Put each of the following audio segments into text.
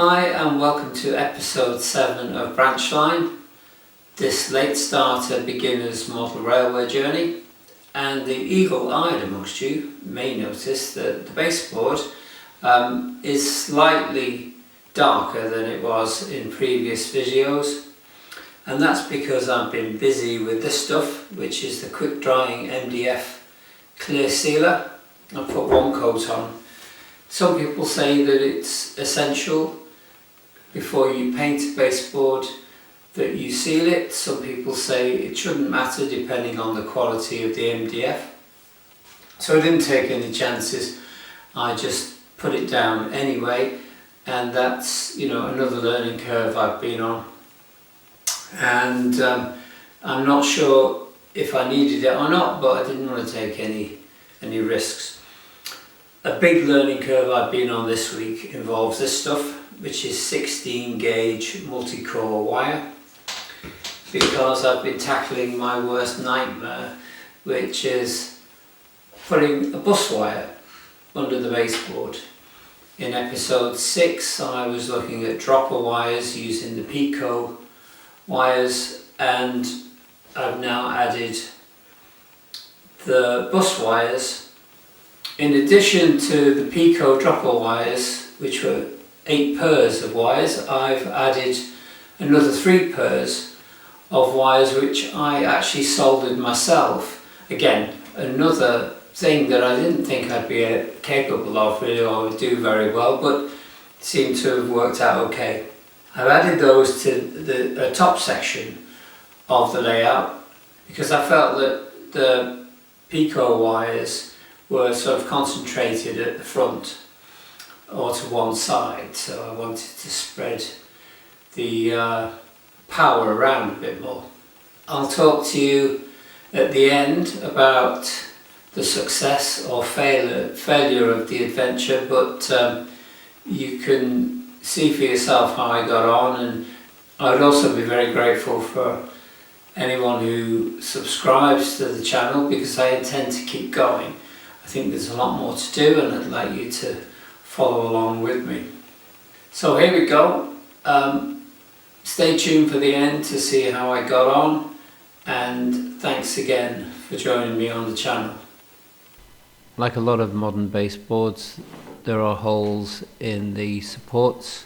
Hi and welcome to episode 7 of BRANCHLINE, this late starter beginner's model railway journey. And the eagle-eyed amongst you may notice that the baseboard is slightly darker than it was in previous videos. And that's because I've been busy with this stuff, which is the quick drying MDF clear sealer. I put one coat on. Some people say that it's essential before you paint a baseboard that you seal it. Some people say it shouldn't matter depending on the quality of the MDF. So I didn't take any chances. I just put it down anyway, and that's another learning curve I've been on. And I'm not sure if I needed it or not, but I didn't want to take any risks. A big learning curve I've been on this week involves this stuff, which is 16 gauge multi-core wire, because I've been tackling my worst nightmare, which is putting a bus wire under the baseboard. In episode 6 I was looking at dropper wires using the Peco wires, and I've now added the bus wires. In addition to the Peco dropper wires, which were 8 pairs of wires, I've added another 3 pairs of wires which I actually soldered myself. Again, another thing that I didn't think I'd be capable of really, or would do very well, but seemed to have worked out okay. I've added those to the top section of the layout because I felt that the Peco wires were sort of concentrated at the front or to one side, so I wanted to spread the power around a bit more. I'll talk to you at the end about the success or failure of the adventure, but you can see for yourself how I got on, and I would also be very grateful for anyone who subscribes to the channel, because I intend to keep going. I think there's a lot more to do and I'd like you to follow along with me. So here we go. Stay tuned for the end to see how I got on, and thanks again for joining me on the channel. Like a lot of modern baseboards, there are holes in the supports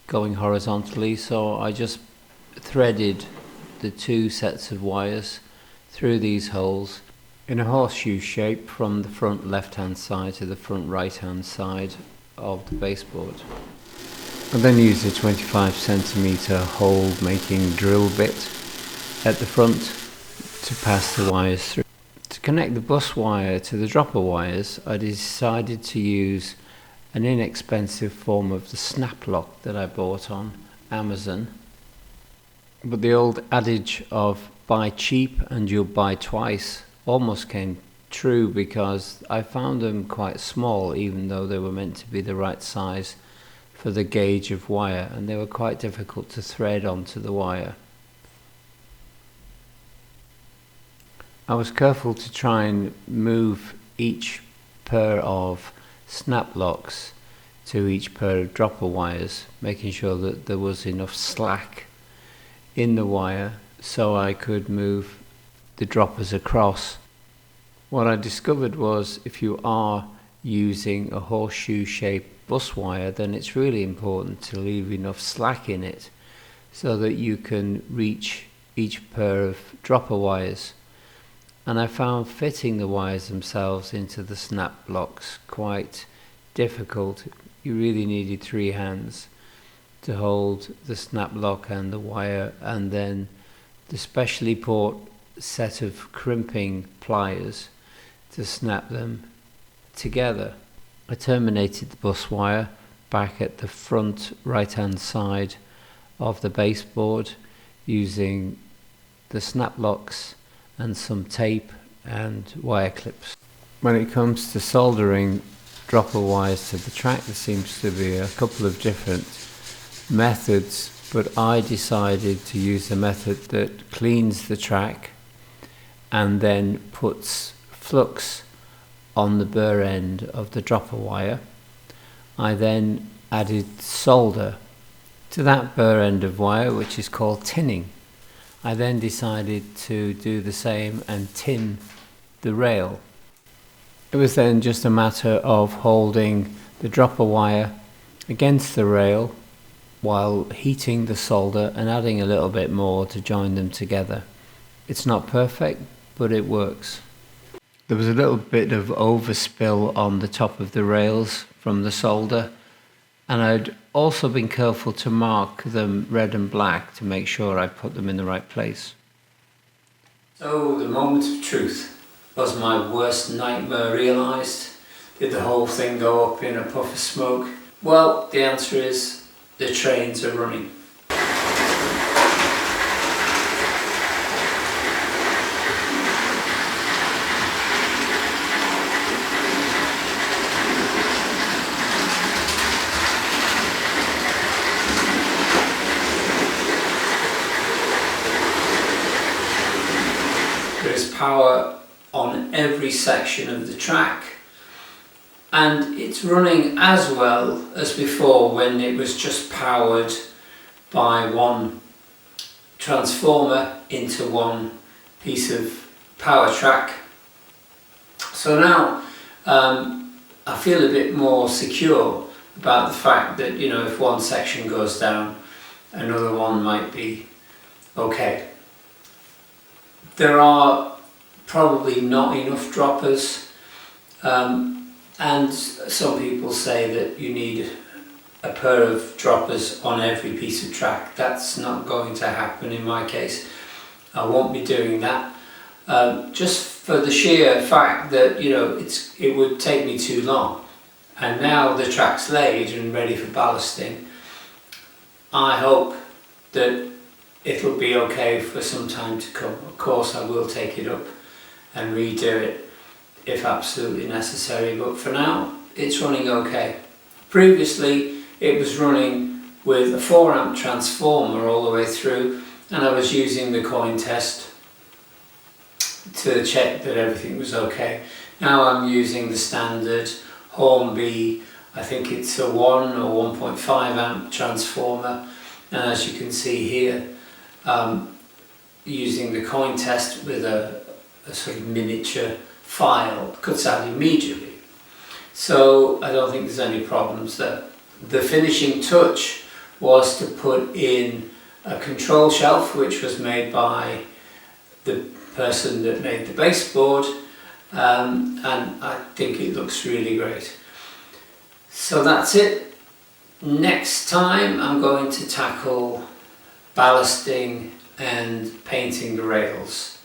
going horizontally, so I just threaded the 2 sets of wires through these holes in a horseshoe shape from the front left hand side to the front right hand side of the baseboard. I then used a 25cm hole making drill bit at the front to pass the wires through. To connect the bus wire to the dropper wires, I decided to use an inexpensive form of the Scotchlok that I bought on Amazon. But the old adage of buy cheap and you'll buy twice almost came true, because I found them quite small, even though they were meant to be the right size for the gauge of wire, and they were quite difficult to thread onto the wire. I was careful to try and move each pair of snap locks to each pair of dropper wires, making sure that there was enough slack in the wire so I could move the droppers across. What I discovered was, if you are using a horseshoe shaped bus wire, then it's really important to leave enough slack in it so that you can reach each pair of dropper wires. And I found fitting the wires themselves into the snap locks quite difficult. You really needed 3 hands to hold the snap lock and the wire, and then the specially bought set of crimping pliers to snap them together. I terminated the bus wire back at the front right hand side of the baseboard using the snap locks and some tape and wire clips. When it comes to soldering dropper wires to the track, there seems to be a couple of different methods, but I decided to use a method that cleans the track and then puts flux on the burr end of the dropper wire. I then added solder to that burr end of wire, which is called tinning. I then decided to do the same and tin the rail. It was then just a matter of holding the dropper wire against the rail while heating the solder and adding a little bit more to join them together. It's not perfect, but it works. There was a little bit of overspill on the top of the rails from the solder, and I'd also been careful to mark them red and black to make sure I put them in the right place. So the moment of truth. Was my worst nightmare realised? Did the whole thing go up in a puff of smoke? Well, the answer is the trains are running. There's power on every section of the track, and it's running as well as before when it was just powered by one transformer into one piece of power track. So now I feel a bit more secure about the fact that, you know, if one section goes down, another one might be okay. There are probably not enough droppers, and some people say that you need a pair of droppers on every piece of track. That's not going to happen in my case. I won't be doing that, just for the sheer fact that, you know, it would take me too long, and now the track's laid and ready for ballasting. I hope that it'll be okay for some time to come. Of course I will take it up and redo it if absolutely necessary, but for now it's running okay. Previously it was running with a 4 amp transformer all the way through, and I was using the coin test to check that everything was okay. Now I'm using the standard Hornby, I think it's a 1 or 1.5 amp transformer, and as you can see here, using the coin test with a sort of miniature file cuts out immediately. So I don't think there's any problems there. The finishing touch was to put in a control shelf, which was made by the person that made the baseboard, and I think it looks really great. So that's it. Next time I'm going to tackle ballasting and painting the rails,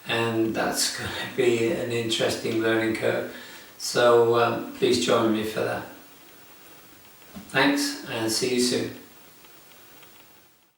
and that's going to be an interesting learning curve, so please join me for that. Thanks, and see you soon.